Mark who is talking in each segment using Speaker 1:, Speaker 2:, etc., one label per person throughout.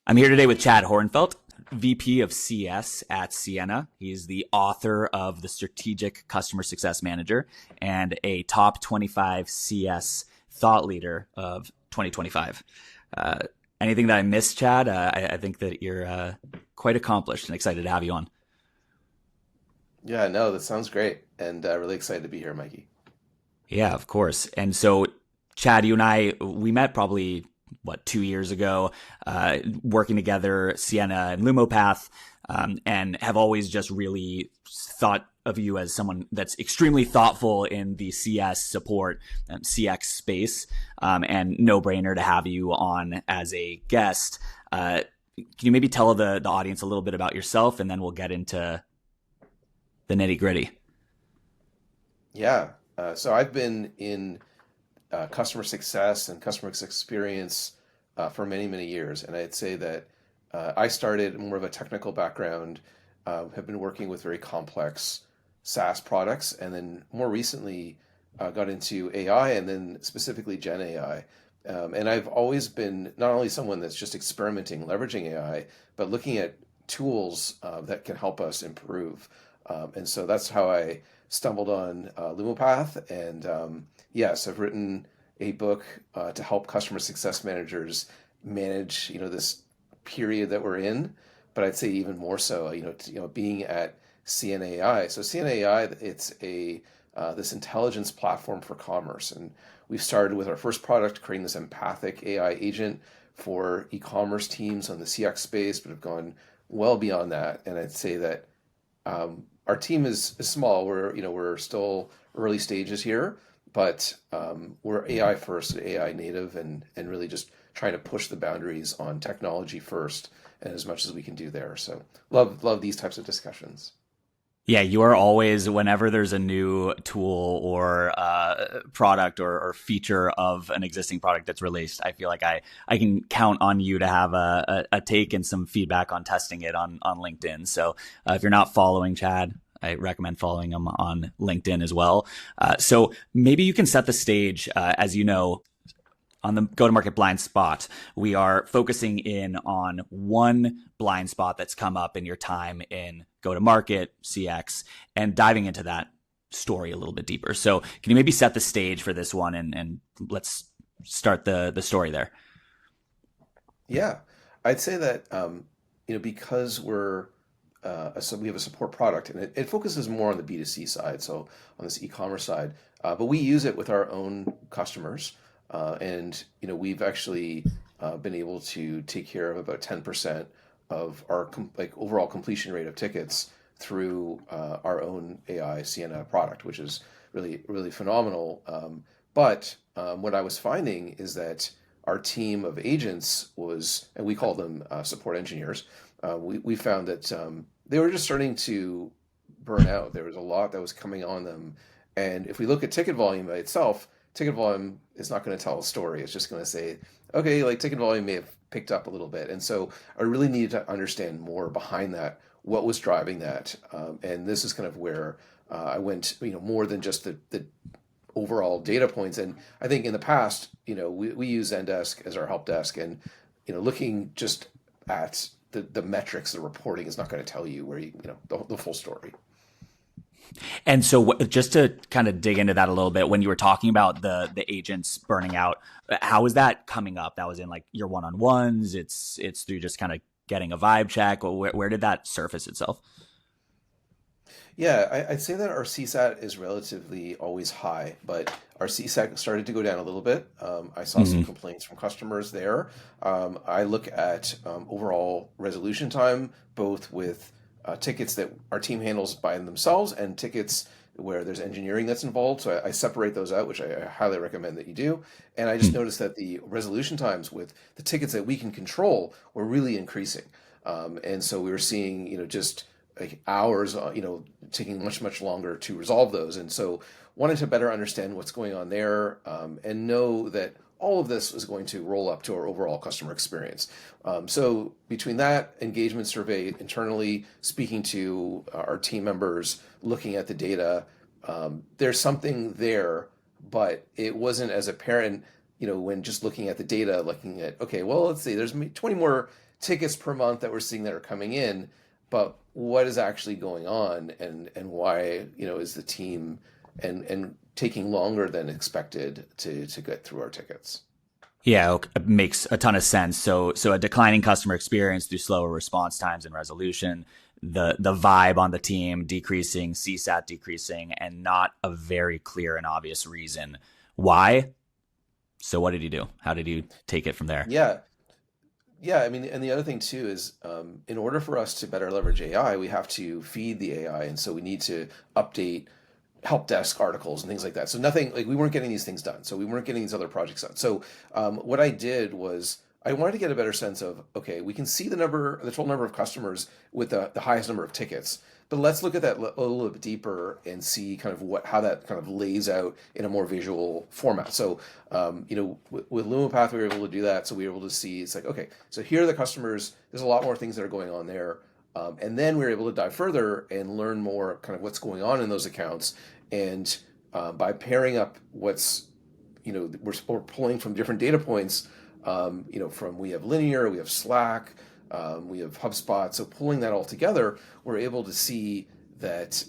Speaker 1: I'm here today with Chad Horenfeldt, VP of CS at Sienna. He's the author of The Strategic Customer Success Manager and a top 25 CS thought leader of 2025. Uh, Anything that I missed, Chad? I think that you're quite accomplished and excited to have you on.
Speaker 2: Yeah, no, that sounds great. And really excited to be here, Mikey.
Speaker 1: Yeah, of course. And so, Chad, you and I, we met probably, 2 years ago, working together, Sienna and Lumopath, and have always just really thought of you as someone that's extremely thoughtful in the CS support and CX space, and no brainer to have you on as a guest. Can you maybe tell the audience a little bit about yourself, and then we'll get into the nitty gritty?
Speaker 2: Yeah, so I've been in customer success and customer experience for many, many years. And I'd say that I started more of a technical background, have been working with very complex SaaS products, and then more recently got into AI and then specifically Gen AI. And I've always been not only someone that's just experimenting, leveraging AI, but looking at tools that can help us improve. And so that's how I stumbled on Lumopath. And yes, I've written a book to help customer success managers manage, this period that we're in. But I'd say even more so, being at CNAI. So CNAI, it's a this intelligence platform for commerce, and we've started with our first product, creating this empathic AI agent for e-commerce teams on the CX space, but have gone well beyond that. And I'd say that our team is small. We're still early stages here, but we're AI first, AI native, and really just trying to push the boundaries on technology first, and as much as we can do there. So love these types of discussions.
Speaker 1: Yeah, you are always, whenever there's a new tool or product or feature of an existing product that's released, I feel like I can count on you to have a take and some feedback on testing it on LinkedIn. So if you're not following Chad, I recommend following him on LinkedIn as well. So maybe you can set the stage. As you know, on the go-to-market blind spot, we are focusing in on one blind spot that's come up in your time in go-to-market, CX, and diving into that story a little bit deeper. So can you maybe set the stage for this one, and let's start the story there?
Speaker 2: Yeah, I'd say that because so we have a support product, and it focuses more on the B2C side, so on this e-commerce side, but we use it with our own customers, and we've actually been able to take care of about 10% of our overall completion rate of tickets through our own AI Sienna product, which is really really phenomenal. But what I was finding is that our team of agents was, and we call them support engineers, we found that they were just starting to burn out. There was a lot that was coming on them. And if we look at ticket volume by itself, ticket volume is not going to tell a story. It's just going to say, okay, like ticket volume may have picked up a little bit. And so I really needed to understand more behind that, what was driving that. And this is kind of where I went, more than just the overall data points. And I think in the past, we use Zendesk as our help desk, and looking just at the metrics, the reporting is not going to tell you where the full story.
Speaker 1: And so just to kind of dig into that a little bit, when you were talking about the agents burning out, how is that coming up? That was in like your one-on-ones. It's through just kind of getting a vibe check. Or where did that surface itself?
Speaker 2: Yeah, I'd say that our CSAT is relatively always high, but our CSAT started to go down a little bit. I saw some
Speaker 1: Mm-hmm.
Speaker 2: complaints from customers there. I look at overall resolution time, both with tickets that our team handles by themselves and tickets where there's engineering that's involved. So I separate those out, which I highly recommend that you do. And I just noticed that the resolution times with the tickets that we can control were really increasing. And so we were seeing, just like hours, taking much, much longer to resolve those. And so wanted to better understand what's going on there, and know that all of this is going to roll up to our overall customer experience. So between that engagement survey internally, speaking to our team members, looking at the data, there's something there, but it wasn't as apparent, when just looking at the data, looking at, okay, well, let's see, there's 20 more tickets per month that we're seeing that are coming in, but what is actually going on, and why, is the team and taking longer than expected to get through our tickets.
Speaker 1: Yeah, it makes a ton of sense. So a declining customer experience through slower response times and resolution, the vibe on the team decreasing, CSAT decreasing, and not a very clear and obvious reason why. So what did you do? How did you take it from there?
Speaker 2: Yeah. Yeah, I mean, and the other thing too is, in order for us to better leverage AI, we have to feed the AI, and so we need to update help desk articles and things like that. So nothing like we weren't getting these things done. So we weren't getting these other projects done. So what I did was I wanted to get a better sense of, okay, we can see the total number of customers with the highest number of tickets, but let's look at that a little bit deeper and see kind of how that kind of lays out in a more visual format. So with LumaPath, we were able to do that. So we were able to see, it's like, okay, so here are the customers. There's a lot more things that are going on there. And then we were able to dive further and learn more kind of what's going on in those accounts. And by pairing up what's, we're pulling from different data points, we have Linear, we have Slack, we have HubSpot. So pulling that all together, we're able to see that,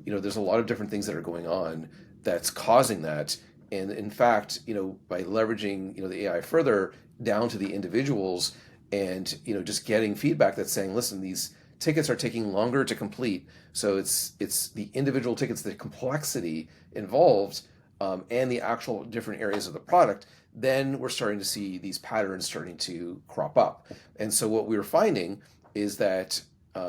Speaker 2: there's a lot of different things that are going on that's causing that. And in fact, by leveraging, the AI further down to the individuals and, just getting feedback that's saying, listen, these tickets are taking longer to complete. So it's the individual tickets, the complexity involved, and the actual different areas of the product. Then we're starting to see these patterns starting to crop up. And so what we were finding is that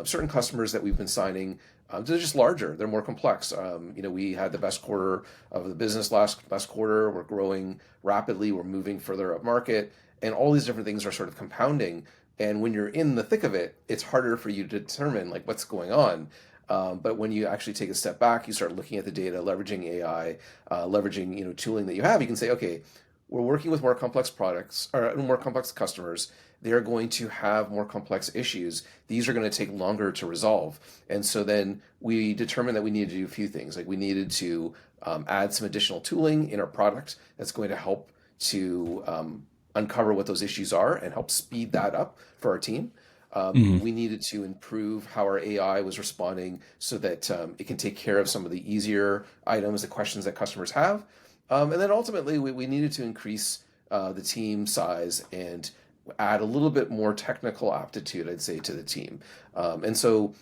Speaker 2: certain customers that we've been signing, they're just larger, they're more complex. We had the best quarter of the business last quarter. We're growing rapidly. We're moving further up market, and all these different things are sort of compounding. And when you're in the thick of it, it's harder for you to determine like what's going on. But when you actually take a step back, you start looking at the data, leveraging AI, leveraging tooling that you have. You can say, okay, we're working with more complex products or more complex customers. They're going to have more complex issues. These are going to take longer to resolve. And so then we determined that we needed to do a few things. Like we needed to add some additional tooling in our product that's going to help to uncover what those issues are and help speed that up for our team. We needed to improve how our AI was responding so that it can take care of some of the easier items, the questions that customers have. And then ultimately, we needed to increase the team size and add a little bit more technical aptitude, I'd say, to the team. And so,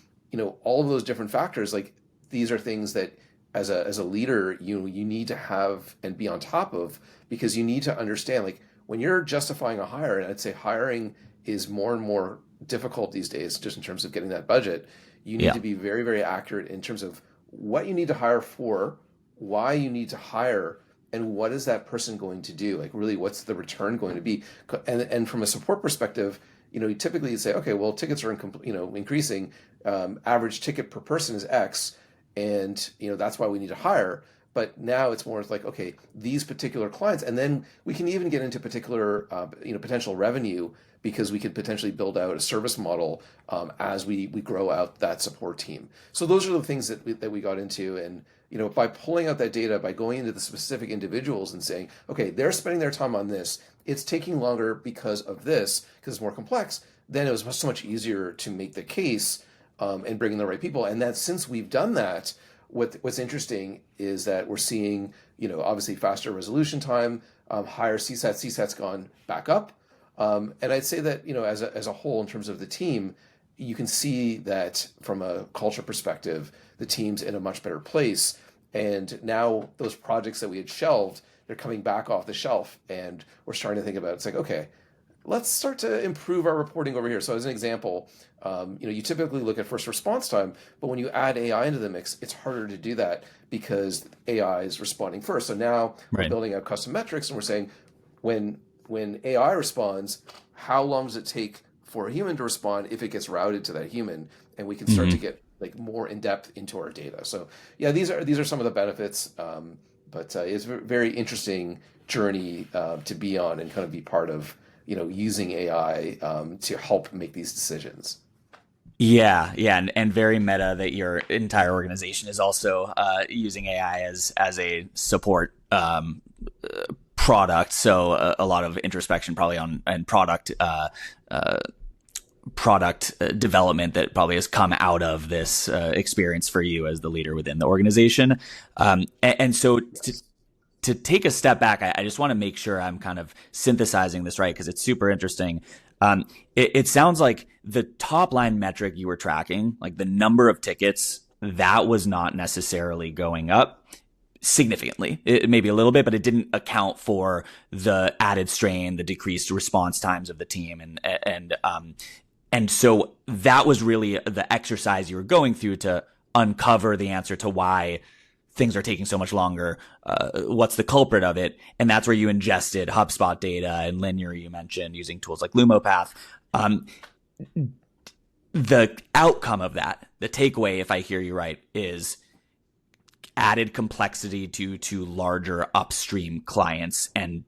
Speaker 2: all of those different factors, like these are things that as a leader, you need to have and be on top of, because you need to understand, like when you're justifying a hire, and I'd say hiring is more and more difficult these days, just in terms of getting that budget. You need to be very, very accurate in terms of what you need to hire for, why you need to hire, and what is that person going to do? Like really, what's the return going to be? And from a support perspective, typically you'd say, okay, well, tickets are increasing. Average ticket per person is X, and that's why we need to hire. But now it's more like, okay, these particular clients, and then we can even get into particular potential revenue, because we could potentially build out a service model as we grow out that support team. So those are the things that we got into. And by pulling out that data, by going into the specific individuals and saying, okay, they're spending their time on this, it's taking longer because of this, because it's more complex, then it was so much easier to make the case and bring in the right people. And that since we've done that, what's interesting is that we're seeing, obviously faster resolution time, higher CSAT. CSAT's gone back up. And I'd say that, as a whole, in terms of the team, you can see that from a culture perspective, the team's in a much better place. And now those projects that we had shelved, they're coming back off the shelf, and we're starting to think about it. It's like, okay, let's start to improve our reporting over here. So as an example, you typically look at first response time, but when you add AI into the mix, it's harder to do that because AI is responding first. So now we're building out custom metrics, and we're saying when AI responds, how long does it take for a human to respond if it gets routed to that human? And we can start to get like more in depth into our data. So yeah, these are some of the benefits, but it's a very interesting journey to be on and kind of be part of, using AI to help make these decisions.
Speaker 1: Yeah, and very meta that your entire organization is also using AI as a support product. So a lot of introspection probably on and product product development that probably has come out of this experience for you as the leader within the organization. And so to take a step back, I just want to make sure I'm kind of synthesizing this right, because it's super interesting. It sounds like the top line metric you were tracking, like the number of tickets, that was not necessarily going up significantly. It maybe a little bit, but it didn't account for the added strain, the decreased response times of the team, and so that was really the exercise you were going through to uncover the answer to why things are taking so much longer. What's the culprit of it? And that's where you ingested HubSpot data and linear, you mentioned, using tools like Lumopath. The outcome of that, the takeaway, if I hear you right, is added complexity to larger upstream clients. And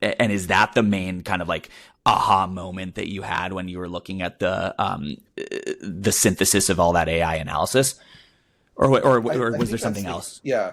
Speaker 1: is that the main kind of like aha moment that you had when you were looking at the synthesis of all that AI analysis? Or was there something else?
Speaker 2: Yeah,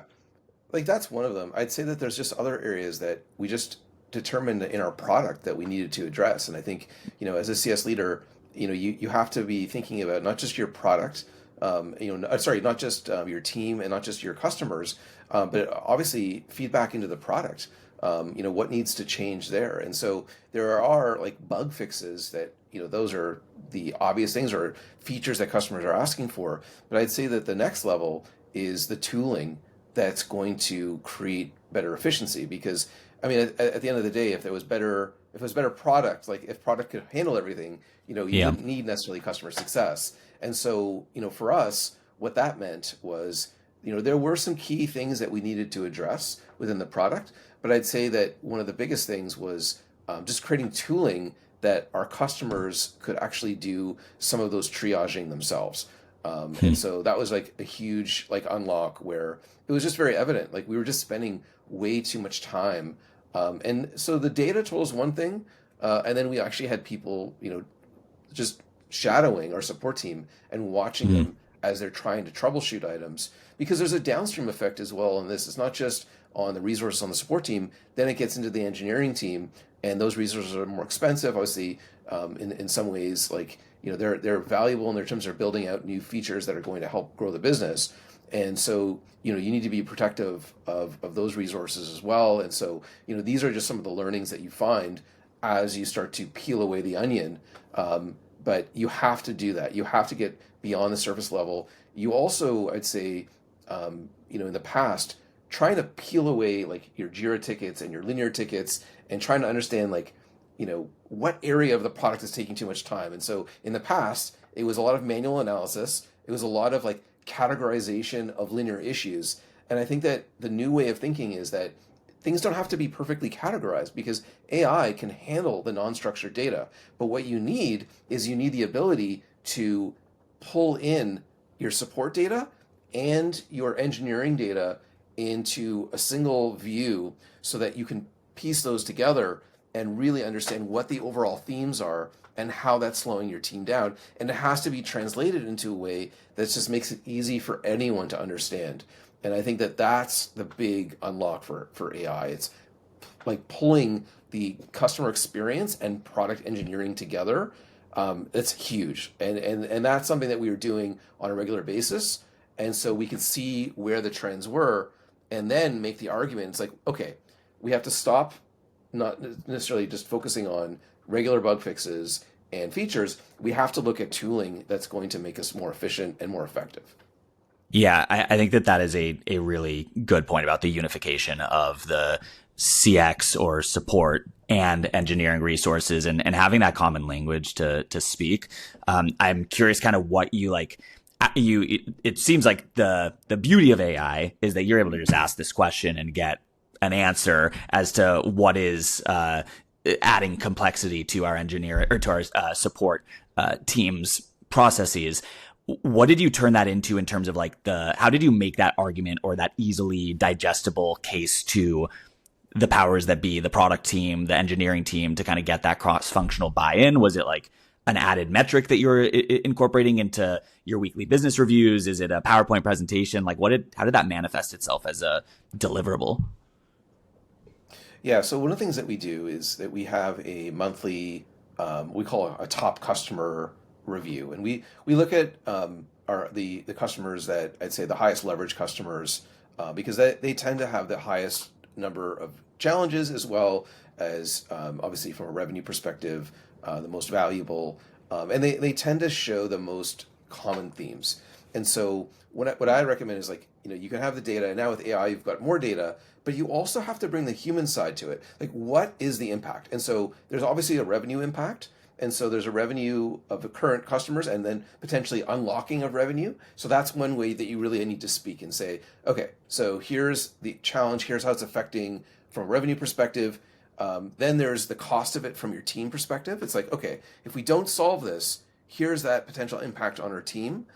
Speaker 2: like that's one of them. I'd say that there's just other areas that we just determined in our product that we needed to address. And I think, as a CS leader, you have to be thinking about not just your product, not just your team and not just your customers, but obviously feedback into the product. What needs to change there. And so there are like bug fixes that, those are the obvious things or features that customers are asking for. But I'd say that the next level is the tooling that's going to create better efficiency. Because I mean, at the end of the day, if it was better product, like if product could handle everything, you wouldn't need necessarily customer success. And so, for us, what that meant was, there were some key things that we needed to address within the product. But I'd say that one of the biggest things was just creating tooling that our customers could actually do some of those triaging themselves. And so that was like a huge like unlock where it was just very evident. Like we were just spending way too much time. And so the data told us one thing, and then we actually had people, just shadowing our support team and watching them as they're trying to troubleshoot items. Because there's a downstream effect as well on this. It's not just on the resources on the support team, then it gets into the engineering team, and those resources are more expensive. Obviously, in some ways, like they're valuable in their terms of building out new features that are going to help grow the business. And so you need to be protective of those resources as well. And so these are just some of the learnings that you find as you start to peel away the onion. But you have to do that. You have to get beyond the surface level. You also, I'd say, in the past, trying to peel away like your Jira tickets and your linear tickets and trying to understand like, what area of the product is taking too much time. And so in the past, it was a lot of manual analysis. It was a lot of like categorization of linear issues. And I think that the new way of thinking is that things don't have to be perfectly categorized because AI can handle the non-structured data. But what you need is the ability to pull in your support data and your engineering data into a single view so that you can piece those together and really understand what the overall themes are and how that's slowing your team down. And it has to be translated into a way that just makes it easy for anyone to understand. And I think that that's the big unlock for AI. It's like pulling the customer experience and product engineering together. It's huge. And that's something that we were doing on a regular basis. And so we could see where the trends were and then make the argument. It's like, okay, we have to stop not necessarily just focusing on regular bug fixes and features. We have to look at tooling that's going to make us more efficient and more effective.
Speaker 1: Yeah, I think that is a really good point about the unification of the CX or support and engineering resources and having that common language to speak. I'm curious kind of what you like. It seems like the beauty of AI is that you're able to just ask this question and get an answer as to what is adding complexity to our engineer or to our support team's processes. What did you turn that into in terms of like how did you make that argument or that easily digestible case to the powers that be, the product team, the engineering team, to kind of get that cross-functional buy-in? Was it like an added metric that you're incorporating into your weekly business reviews? Is it a PowerPoint presentation? Like how did that manifest itself as a deliverable?
Speaker 2: Yeah, so one of the things that we do is that we have a monthly we call a top customer review, and we look at the customers that I'd say the highest leverage customers, because they tend to have the highest number of challenges, as well as obviously from a revenue perspective, the most valuable, and they tend to show the most common themes. And so what I recommend is, like, you can have the data, and now with AI you've got more data, but you also have to bring the human side to it. Like, what is the impact? And so there's obviously a revenue impact. And so there's a revenue of the current customers, and then potentially unlocking of revenue. So that's one way that you really need to speak and say, okay, so here's the challenge, here's how it's affecting from a revenue perspective. Then there's the cost of it from your team perspective. It's like, okay, if we don't solve this, here's that potential impact on our team.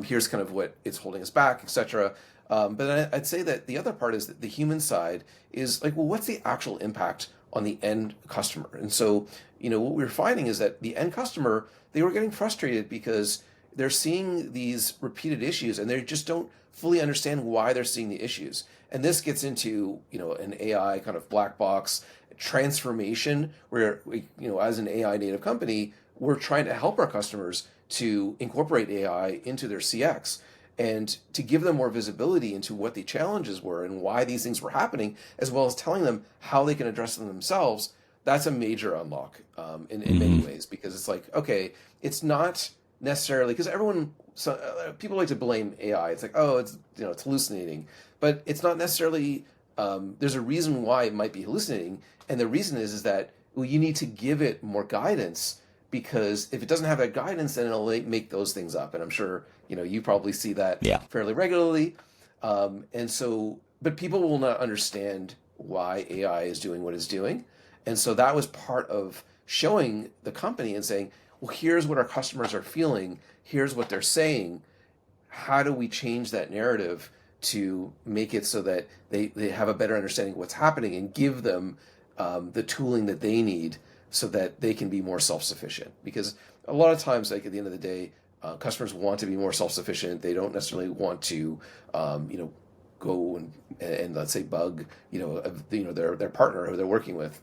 Speaker 2: Here's kind of what it's holding us back, etc. But I'd say that the other part is that the human side is like, well, what's the actual impact on the end customer? And so, what we were finding is that the end customer, they were getting frustrated because they're seeing these repeated issues, and they just don't fully understand why they're seeing the issues. And this gets into, an AI kind of black box transformation where we, as an AI native company, we're trying to help our customers to incorporate AI into their CX, and to give them more visibility into what the challenges were and why these things were happening, as well as telling them how they can address them themselves. That's a major unlock in many ways, because it's like, okay, it's not necessarily, because people like to blame AI. It's like, oh, it's hallucinating, but it's not necessarily. There's a reason why it might be hallucinating, and the reason is that, well, you need to give it more guidance, because if it doesn't have that guidance, then it'll make those things up. And I'm sure you probably see that fairly regularly. And so, but people will not understand why AI is doing what it's doing. And so that was part of showing the company and saying, well, here's what our customers are feeling. Here's what they're saying. How do we change that narrative to make it so that they have a better understanding of what's happening, and give them the tooling that they need so that they can be more self-sufficient? Because a lot of times, like, at the end of the day, customers want to be more self-sufficient. They don't necessarily want to, go and let's say bug, their partner who they're working with.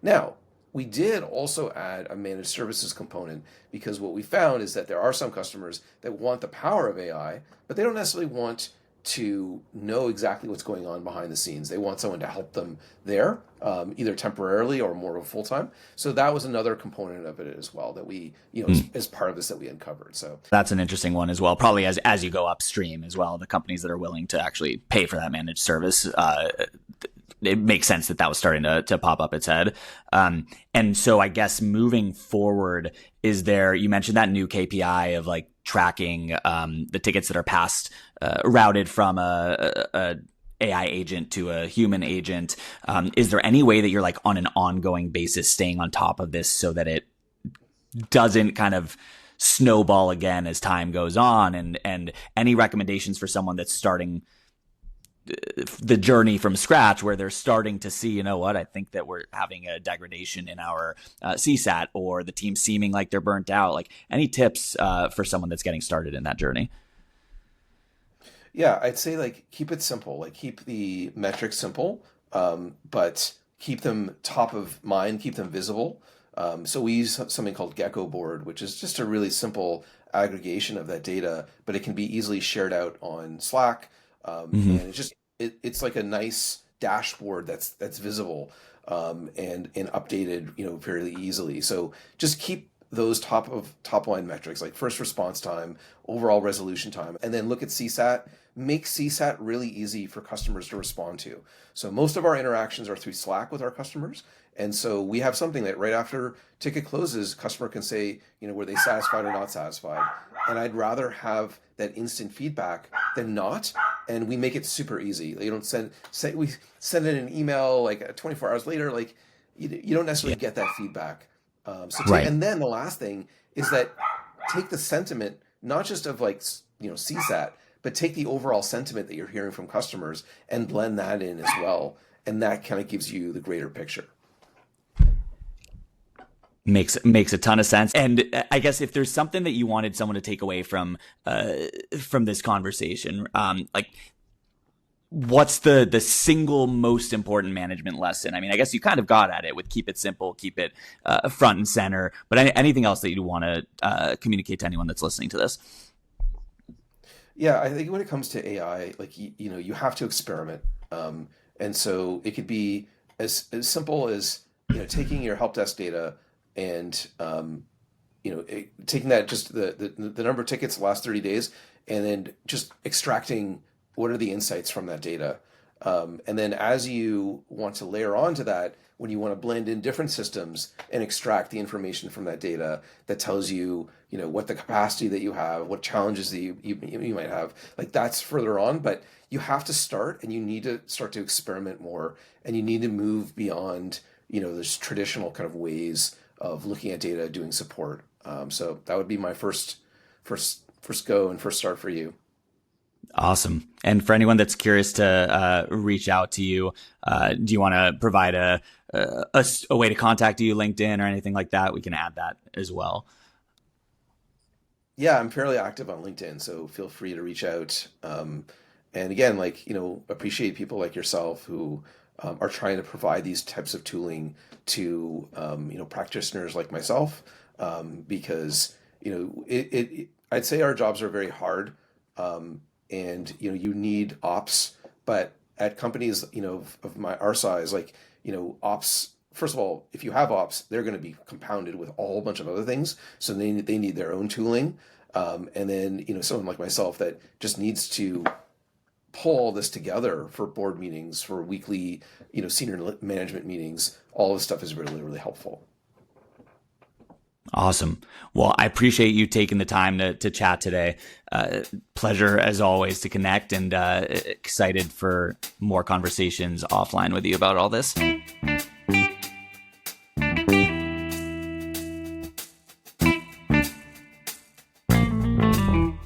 Speaker 2: Now, we did also add a managed services component, because what we found is that there are some customers that want the power of AI, but they don't necessarily want to know exactly what's going on behind the scenes. They want someone to help them there, either temporarily or more of a full-time. So that was another component of it as well that we, as part of this, that we uncovered. So
Speaker 1: that's an interesting one as well. Probably as you go upstream as well, the companies that are willing to actually pay for that managed service, it makes sense that was starting to pop up its head. And so I guess moving forward, you mentioned that new KPI of like tracking the tickets that are passed, routed from a AI agent to a human agent. Is there any way that you're like on an ongoing basis staying on top of this so that it doesn't kind of snowball again as time goes on? And any recommendations for someone that's starting the journey from scratch, where they're starting to see, I think that we're having a degradation in our CSAT, or the team seeming like they're burnt out? Like, any tips for someone that's getting started in that journey?
Speaker 2: Yeah, I'd say, like, keep it simple. Like, keep the metrics simple, but keep them top of mind, keep them visible. So we use something called Gecko Board, which is just a really simple aggregation of that data, but it can be easily shared out on Slack. And it's like a nice dashboard that's visible, and updated, fairly easily. So just keep those top line metrics, like first response time, overall resolution time, and then look at CSAT. Make CSAT really easy for customers to respond to. So most of our interactions are through Slack with our customers. And so we have something that right after ticket closes, customer can say, were they satisfied or not satisfied? And I'd rather have that instant feedback than not. And we make it super easy. You don't we send in an email like 24 hours later, like you don't necessarily get that feedback. And then the last thing is that take the sentiment, not just of like, CSAT, but take the overall sentiment that you're hearing from customers and blend that in as well. And that kind of gives you the greater picture.
Speaker 1: Makes a ton of sense. And I guess if there's something that you wanted someone to take away from this conversation, like, what's the single most important management lesson? I mean, I guess you kind of got at it with keep it simple, keep it front and center, but anything else that you want to communicate to anyone that's listening to this?
Speaker 2: Yeah, I think when it comes to AI, like you have to experiment, and so it could be as simple as taking your help desk data and taking that just the number of tickets the last 30 days, and then just extracting what are the insights from that data, and then as you want to layer onto that, when you want to blend in different systems and extract the information from that data that tells you, what the capacity that you have, what challenges that you might have, like that's further on. But you have to start, and you need to start to experiment more, and you need to move beyond, this traditional kind of ways of looking at data, doing support. So that would be my first go and first start for you.
Speaker 1: Awesome. And for anyone that's curious to reach out to you, do you want to provide a way to contact you, LinkedIn or anything like that? We can add that as well.
Speaker 2: Yeah, I'm fairly active on LinkedIn, so feel free to reach out. And again, appreciate people like yourself who are trying to provide these types of tooling to practitioners like myself, because I'd say our jobs are very hard, and you need ops, but at companies of our size, ops. First of all, if you have ops, they're going to be compounded with a whole bunch of other things. So they need their own tooling. And then, someone like myself that just needs to pull all this together for board meetings, for weekly, senior management meetings, all this stuff is really, really helpful.
Speaker 1: Awesome. Well, I appreciate you taking the time to chat today. Pleasure as always to connect, and excited for more conversations offline with you about all this.